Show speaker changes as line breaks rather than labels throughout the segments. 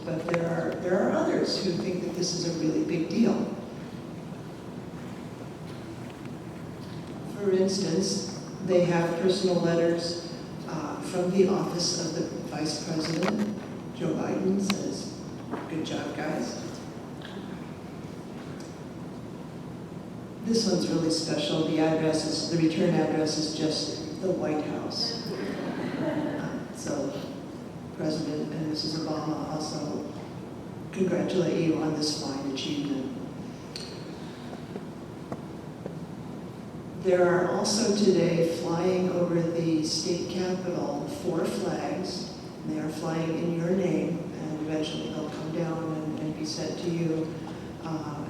but there are others who think that this is a really big deal. For instance, they have personal letters from the office of the Vice President. Joe Biden says, "Good job, guys." This one's really special. The return address is just the White House. So President and Mrs. Obama also congratulate you on this fine achievement. There are also today flying over the state capitol 4 flags. They are flying in your name, and eventually they'll come down and be sent to you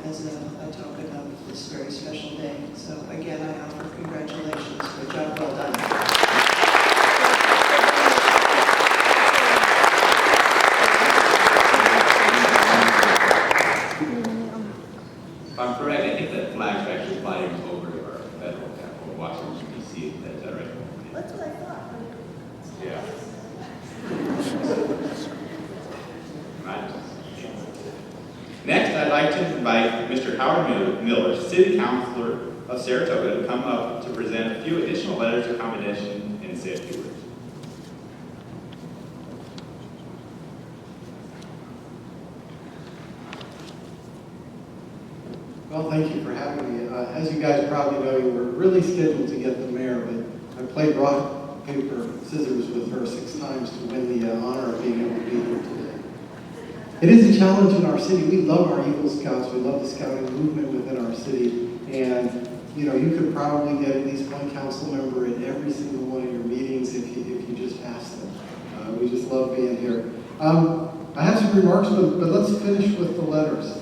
as a token of this very special day. So again, I offer congratulations for a job well done.
If I'm correct, I think that flags are actually flying over our federal capital, Washington, D.C. Is that right?
That's what I thought.
Yeah. Right. Next, I'd like to invite Mr. Howard Miller, City Councilor of Saratoga, to come up to present a few additional letters of commendation and say a few words.
Well, thank you for having me. As you guys probably know, you were really scheduled to get the mayor, but I played rock, paper, scissors with her 6 times to win the honor of being able to be here today. It is a challenge in our city. We love our Eagle Scouts. We love the scouting movement within our city. And, you know, you could probably get at least one council member at every single one of your meetings if you just ask them. We just love being here. I have some remarks, but let's finish with the letters.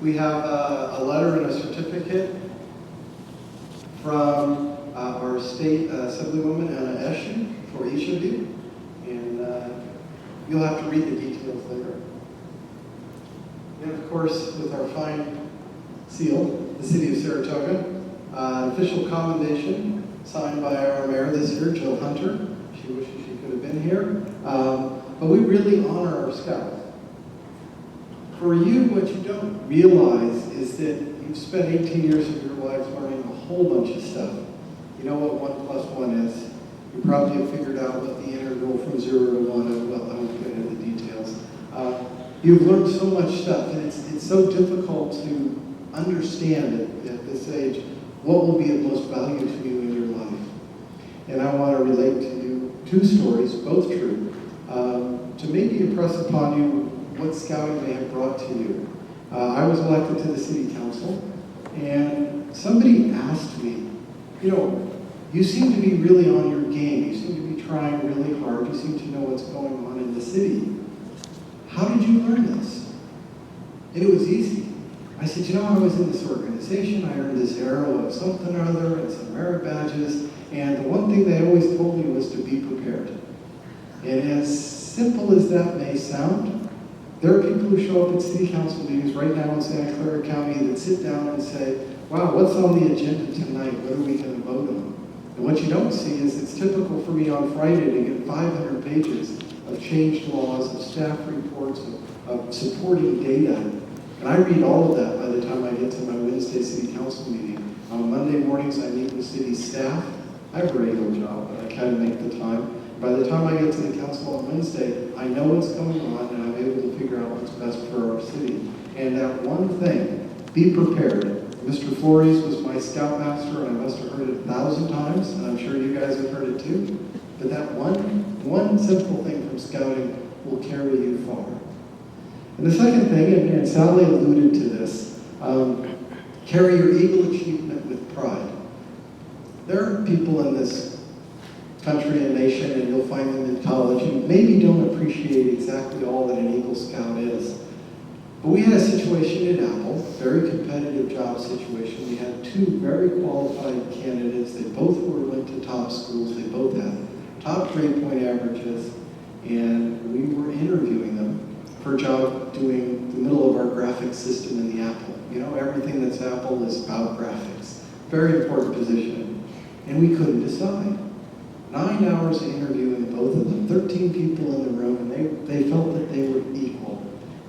We have a letter and a certificate from our state assemblywoman, Anna Eshin, for each of you. And you'll have to read the details later. And of course, with our fine seal, the City of Saratoga, official commendation signed by our mayor this year, Jill Hunter. She wishes she could have been here. But we really honor our scouts. For you, what you don't realize is that you've spent 18 years of your lives learning a whole bunch of stuff. You know what 1 + 1 is. You probably have figured out what the integral from 0 to 1 is. Well, I won't get into the details. You've learned so much stuff, and it's so difficult to understand at this age what will be of most value to you in your life. And I want to relate to you 2 stories, both true, to maybe impress upon you what scouting may have brought to you. I was elected to the city council, and somebody asked me, you know, you seem to be really on your game. You seem to be trying really hard. You seem to know what's going on in the city. How did you learn this? And it was easy. I said, you know, I was in this organization. I earned this arrow of something or other and some merit badges. And the one thing they always told me was to be prepared. And as simple as that may sound, there are people who show up at city council meetings right now in Santa Clara County that sit down and say, wow, what's on the agenda tonight? What are we going to vote on? And what you don't see is it's typical for me on Friday to get 500 pages of changed laws, of staff reports, of supporting data. And I read all of that by the time I get to my Wednesday city council meeting. On Monday mornings, I meet with city staff. I have a regular job, but I kind of make the time. By the time I get to the council on Wednesday, I know what's going on, and I'm able to figure out what's best for our city. And that one thing, be prepared. Mr. Flores was my scoutmaster, and I must have heard it 1,000 times, and I'm sure you guys have heard it too. But that one simple thing from scouting will carry you far. And the second thing, and Sally alluded to this, carry your Eagle achievement with pride. There are people in this country and nation, and you'll find them in college, who maybe don't appreciate exactly all that an Eagle Scout is. But we had a situation at Apple, very competitive job situation. We had 2 very qualified candidates. They both went to top schools. They both had top grade point averages, and we were interviewing them for a job doing the middle of our graphics system in the Apple. You know, everything that's Apple is about graphics. Very important position. And we couldn't decide. 9 hours interviewing both of them, 13 people in the room, and they felt that they were equal.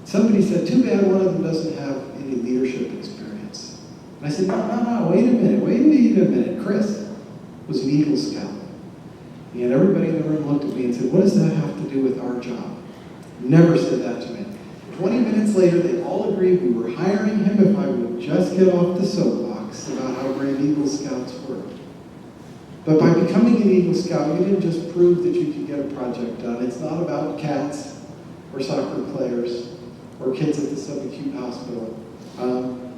Somebody said, too bad one of them doesn't have any leadership experience. And I said, no, wait a minute. Chris was an Eagle Scout. And everybody in the room looked at me and said, what does that have to do with our job? Never said that to me. 20 minutes later, they all agreed we were hiring him if I would just get off the soapbox about how great Eagle Scouts were. But by becoming an Eagle Scout, you didn't just prove that you could get a project done. It's not about cats or soccer players or kids at the subacute hospital.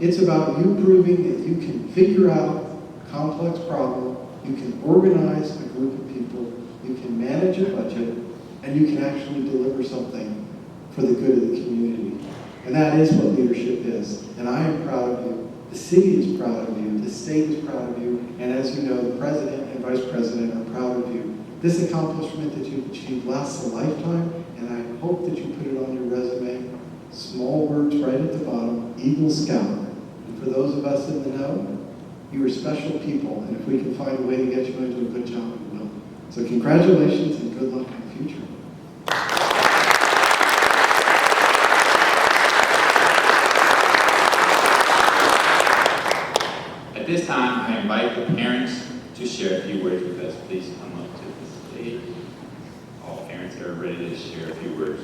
It's about you proving that you can figure out a complex problem, you can organize a group of people, you can manage a budget, and you can actually deliver something for the good of the community. And that is what leadership is. And I am proud of you. The city is proud of you. The state is proud of you. And as you know, the president and vice president are proud of you. This accomplishment that you've achieved lasts a lifetime, and I hope that you put it on your resume. Small words right at the bottom, Eagle Scout. And for those of us in the know, you are special people, and if we can find a way to get you into a good job, we will. So congratulations and good luck in the future.
At this time, I invite the parents to share a few words with us. Please come up to the stage. All parents are ready to share a few words.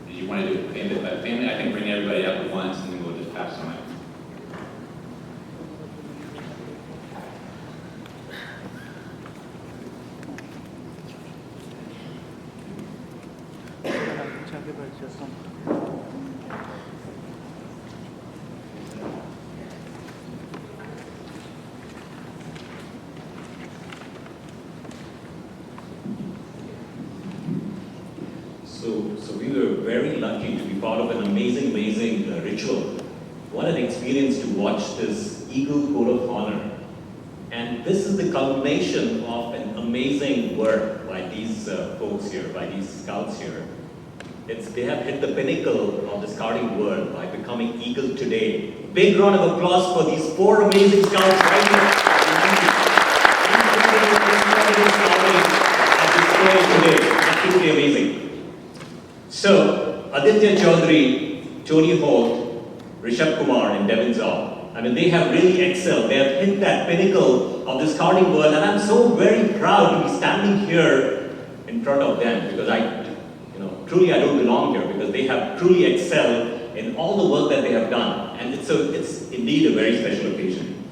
Did you want to do family by family? I can bring everybody up at once and then we'll just pass the mic.
So we were very lucky to be part of an amazing ritual. What an experience to watch this Eagle Code of Honor. And this is the culmination of an amazing work by these folks here, by these scouts here. They have hit the pinnacle of the scouting world by becoming Eagle today. Big round of applause for these 4 amazing scouts right here. Absolutely amazing. So, Aditya Choudhary, Tony Holt, Rishabh Kumar, and Gwen Zhao. I mean, they have really excelled. They have hit that pinnacle of the scouting world, and I'm so very proud to be standing here in front of them because truly I don't belong here because they have truly excelled in all the work that they have done, and it's indeed a very special occasion.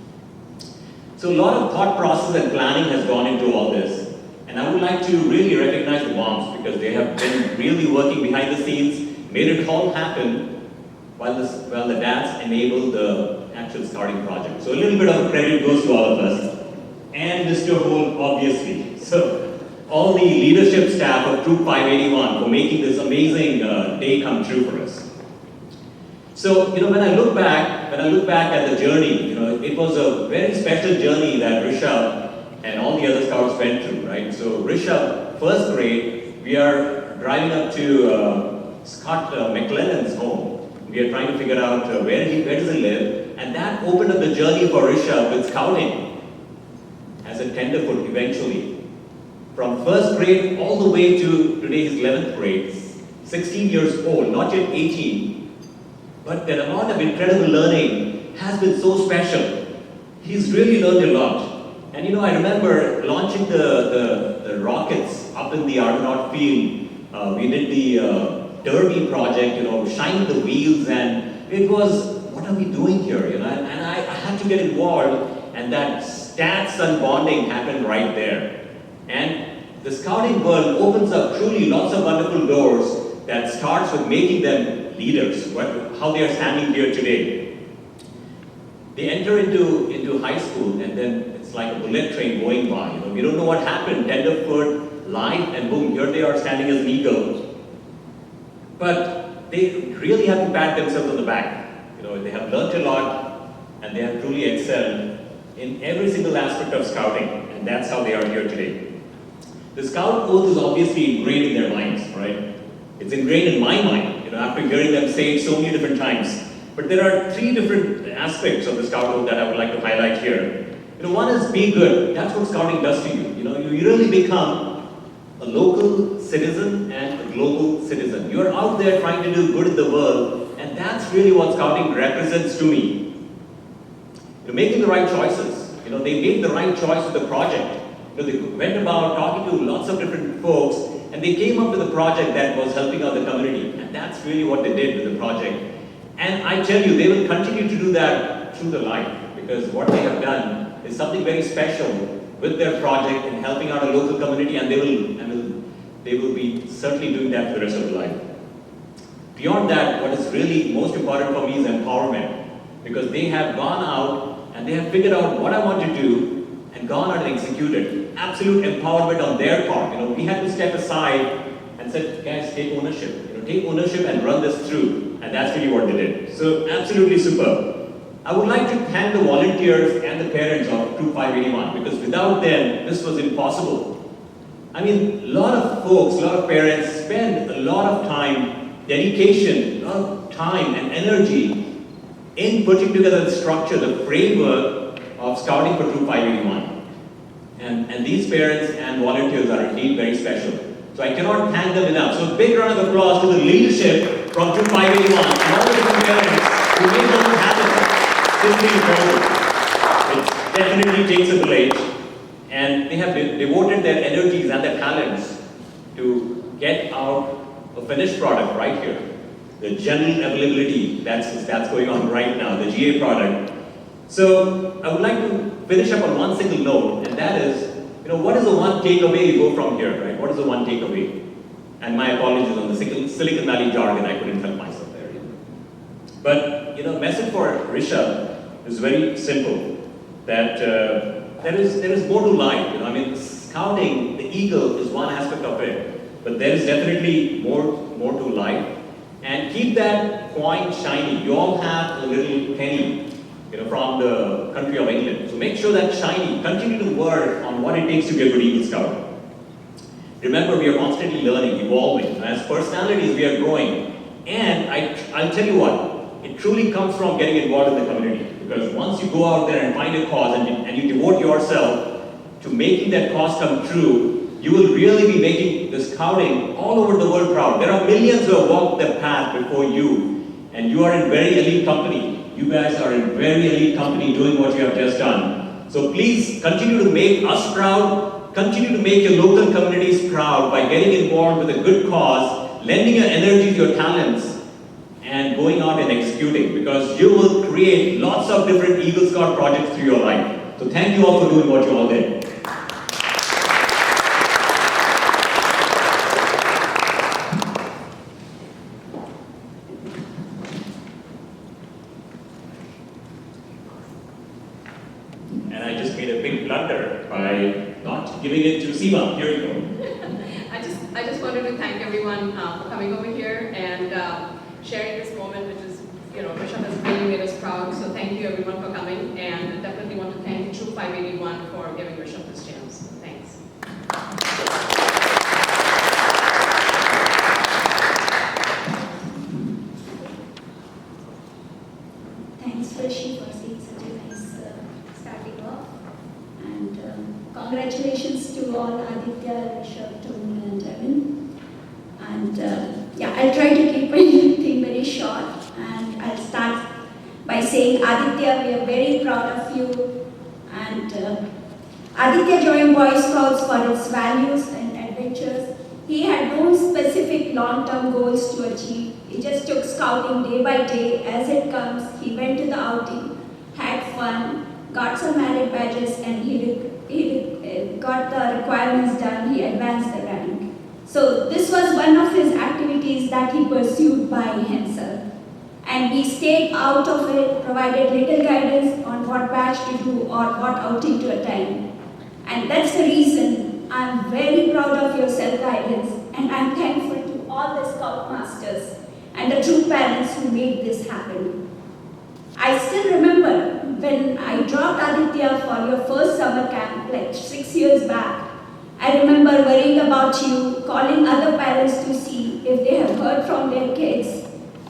So a lot of thought process and planning has gone into all this. And I would like to really recognize the moms because they have been really working behind the scenes, made it all happen while the dads enabled the actual scouting project. So a little bit of credit goes to all of us. And Mr. Holt, obviously. So all the leadership staff of Troop 581 for making this amazing day come true for us. So, when I look back at the journey, it was a very special journey that Rishabh and all the other scouts went through, right? So Rishabh, first grade, we are driving up to Scott McLennan's home. We are trying to figure out where does he live, and that opened up the journey for Rishabh with scouting as a tenderfoot eventually. From first grade all the way to today his 11th grade, 16 years old, not yet 18. But that amount of incredible learning has been so special. He's really learned a lot. And I remember launching the rockets up in the Argonaut field. We did the derby project, shining the wheels, and it was, what are we doing here, And I had to get involved, and that stats and bonding happened right there. And the scouting world opens up truly lots of wonderful doors that starts with making them leaders, how they are standing here today. They enter into high school, and then it's like a bullet train going by. We don't know what happened. Tenderfoot, life, and boom, here they are standing as an eagle. But they really have to pat themselves on the back. They have learned a lot, and they have truly excelled in every single aspect of scouting, and that's how they are here today. The scout oath is obviously ingrained in their minds, right? It's ingrained in my mind, after hearing them say it so many different times. But there are three different aspects of the Scout that I would like to highlight here. One is be good. That's what Scouting does to you. You really become a local citizen and a global citizen. You're out there trying to do good in the world, and that's really what Scouting represents to me. You're making the right choices. They made the right choice with the project. They went about talking to lots of different folks, and they came up with a project that was helping out the community. And that's really what they did with the project. And I tell you, they will continue to do that through the life, because what they have done is something very special with their project and helping out a local community, and they will be certainly doing that for the rest of their life. Beyond that, what is really most important for me is empowerment, because they have gone out and they have figured out what I want to do and gone out and executed. Absolute empowerment on their part. We had to step aside and said, guys, take ownership. Take ownership and run this through. And that's really what they did. So absolutely superb. I would like to thank the volunteers and the parents of Troop 581, because without them, this was impossible. I mean, a lot of folks, a lot of parents spend a lot of time, dedication, a lot of time and energy in putting together the structure, the framework of Scouting for Troop 581. And these parents and volunteers are indeed very special. So I cannot thank them enough. So a big round of applause to the leadership from Troop 581 and all the different parents who made them happen. Simply incredible. It definitely takes a village. And they have devoted their energies and their talents to get out a finished product right here. The general availability that's going on right now, the GA product. So I would like to finish up on one single note, and that is, what is the one takeaway you go from here, right? What is the one takeaway? And my apologies on the Silicon Valley jargon, I couldn't help myself there. But, message for Rishabh is very simple, that there is more to life. Scouting, the eagle is one aspect of it, but there is definitely more to life. And keep that coin shiny. You all have a little penny, from the country of England. So make sure that's shiny. Continue to work on what it takes to be a good Eagle Scout. Remember, we are constantly learning, evolving. As personalities, we are growing. And I'll tell you what, it truly comes from getting involved in the community. Because once you go out there and find a cause and you devote yourself to making that cause come true, you will really be making the Scouting all over the world proud. There are millions who have walked the path before you, and you are in very elite company. You guys are in very elite company doing what you have just done. So please continue to make us proud, continue to make your local communities proud by getting involved with a good cause, lending your energies, your talents, and going out and executing, because you will create lots of different Eagle Scout projects through your life. So thank you all for doing what you all did. Giving it to Seema. Here you go.
I just wanted to thank everyone for coming over here and sharing this moment, which is, Rishabh has really made us proud. So thank you everyone for coming, and definitely want to thank Troop 581 for giving Rishabh this chance. Thanks.
Thanks, Rishi, for saying such a nice starting off. And congratulations to all Aditya, Rishabh, Tony, and Evan. And I'll try to keep everything very short. And I'll start by saying, Aditya, we are very proud of you. And Aditya joined Boy Scouts for its values and adventures. He had no specific long-term goals to achieve. He just took Scouting day by day as it comes. He went to the outing, had fun, got some merit badges, and he got the requirements done. He advanced the rank. So this was one of his activities that he pursued by himself. And we stayed out of it, provided little guidance on what badge to do or what outing to attend. And that's the reason I'm very proud of your self-guidance, and I'm thankful to all the Scoutmasters and the troop parents who made this happen. I still remember when I dropped Aditya for your first summer camp, like 6 years back. I remember worrying about you, calling other parents to see if they have heard from their kids,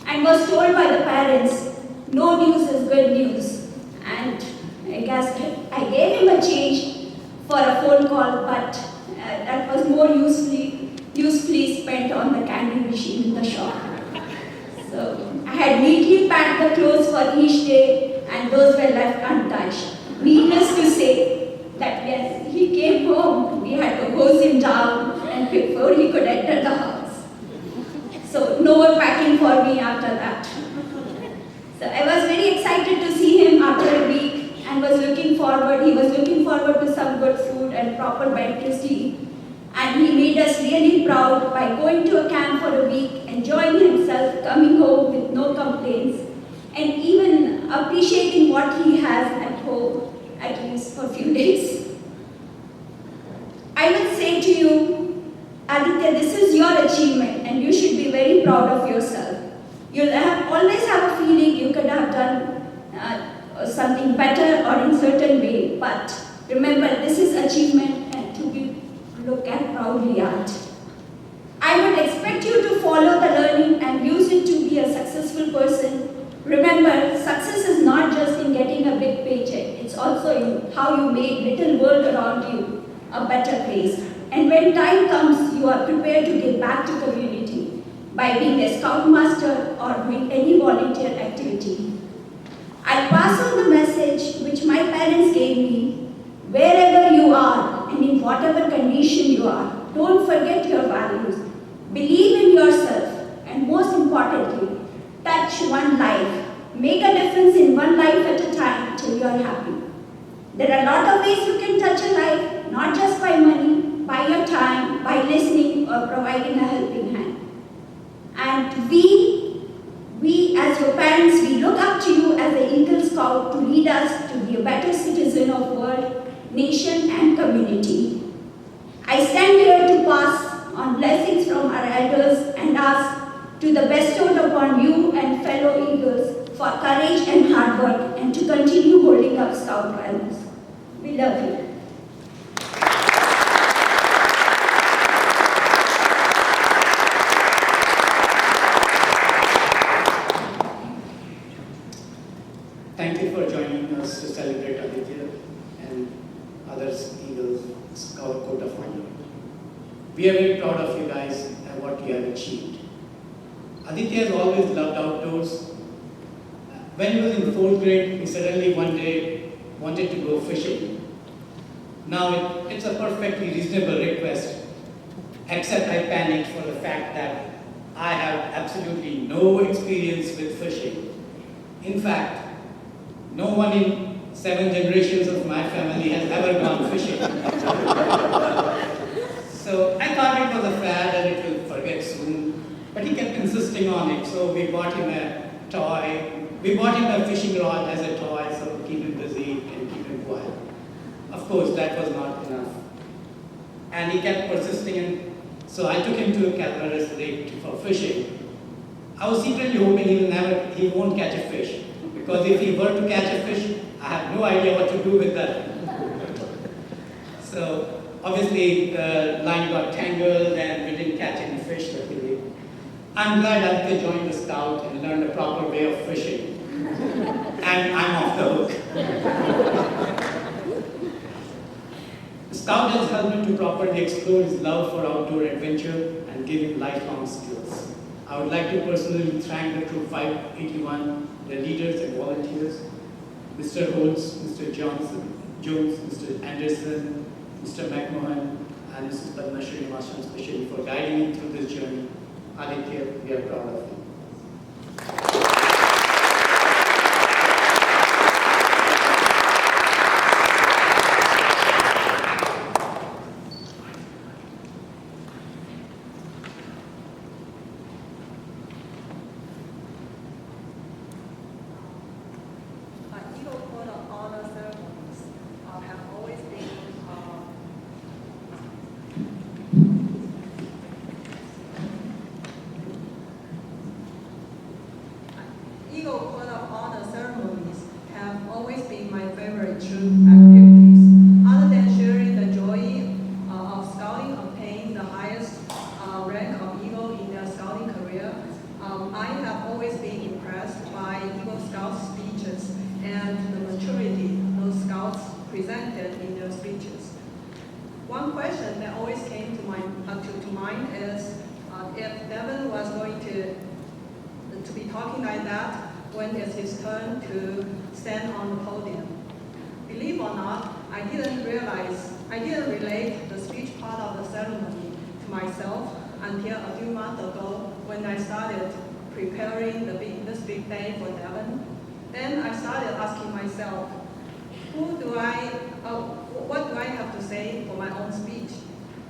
and was told by the parents no news is good news. And I guess I gave him a change for a phone call, but that was more usefully spent on the candy machine in the shop. So I had neatly packed the clothes for each day, and those were left untouched. Needless to say that when he came home, we had to hose him down and before he could enter the house. So no more packing for me after that. So I was very excited to see him after a week and he was looking forward to some good food and proper bed to sleep. And he made us really proud by going to a camp for a week, enjoying himself, coming home with no complaints, and even appreciating what he has at home, at least for a few days. I would say to you, Aditya, this is your achievement and you should be very proud of yourself. You'll always have a feeling you could have done something better or in certain way, but remember, this is achievement and to be looked at proudly at. I would expect you to follow the learning and use it to be a successful person. Remember, success is not just in getting a big paycheck, it's also in how you make little world around you a better place. And when time comes, you are prepared to give back to community by being a scoutmaster or doing any volunteer activity. I pass on the message which my parents gave me. Wherever you are and in whatever condition you are, don't forget your values. Believe in yourself and most importantly, touch one life. Make a difference in one life at a time till you are happy. There are a lot of ways you can touch a life, not just by money, by your time, by listening or providing a helping hand. And we as your parents, we look up to you as an Eagle Scout to lead us to be a better citizen of world, nation and community. I stand here to pass on blessings from our elders and ask to the bestowed upon you and fellow Eagles for courage and hard work and to continue holding up Scout values. We love you.
Thank you for joining us to celebrate Aditya and others Eagles Scout Code of Honor. We are very proud of you guys and what you have achieved. Aditya has always loved outdoors. When he was in 4th grade, he suddenly one day wanted to go fishing. Now it's a perfectly reasonable request, except I panicked for the fact that I have absolutely no experience with fishing. In fact, no one in 7 generations of my family has ever gone fishing. So I thought it was a fad and it will forget soon. But he kept insisting on it, so we bought him a toy. We bought him a fishing rod as a toy, so to keep him busy and keep him quiet. Of course, that was not enough. And he kept persisting, and so I took him to a Calvaris lake for fishing. I was secretly hoping he won't catch a fish. Because if he were to catch a fish, I have no idea what to do with that. So obviously the line got tangled and we didn't catch any fish luckily. I'm glad Aditya joined the Scout and learned a proper way of fishing. And I'm off the hook. The Scout has helped him to properly explore his love for outdoor adventure and give him lifelong skills. I would like to personally thank the Troop 581, the leaders and volunteers, Mr. Holt, Mr. Jones, Mr. Anderson, Mr. McMahon, and Mrs. Padma Srinivasan especially for guiding me through this journey. Aditya, we are proud of you.
one question that always came to mind is if Devin was going to be talking like that, when it's his turn to stand on the podium. Believe or not, I didn't relate the speech part of the ceremony to myself until a few months ago when I started preparing this big day for Devin. Then I started asking myself, what do I have to say for my own speech?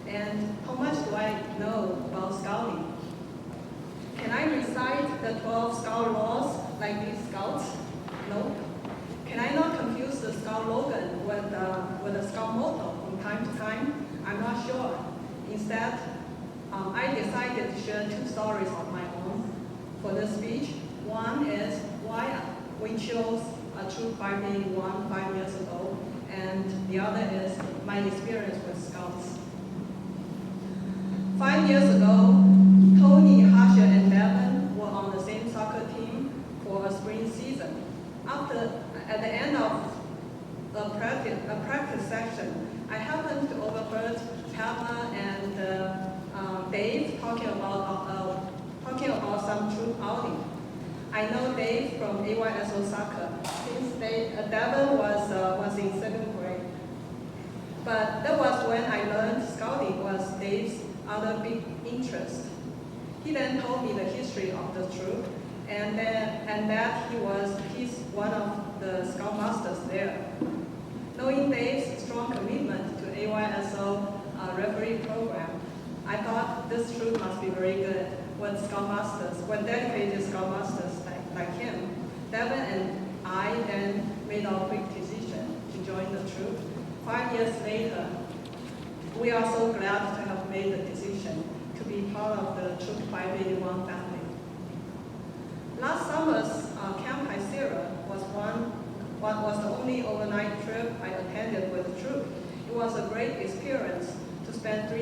And how much do I know about Scouting? Can I recite the 12 Scout laws like these Scouts? No. Can I not confuse the Scout slogan with the Scout motto from time to time? I'm not sure. Instead, I decided to share 2 stories of my own for this speech. One is why we chose a Troop 581 5 years ago, and the other is my experience with Scouts. 5 years ago, Tony, Harsha, and Devin were on the same soccer team for a spring season. At the end of a practice section, I happened to overheard Pamela and Dave talking about some troop outing. I know Dave from AYSO soccer since Devin was in 7th grade. But that was when I learned Scouting was Dave's other big interest. He then told me the history of the troop and that he's one of the Scoutmasters there. Knowing Dave's strong commitment to AYSO referee program, I thought this troop must be very good with dedicated Scoutmasters like him. Devin and I then made our quick decision to join the troop. 5 years later, we are so glad to have made the decision to be part of the Troop 581 family. Last summer's Camp Hycera was the only overnight trip I attended with the troop. It was a great experience to spend 3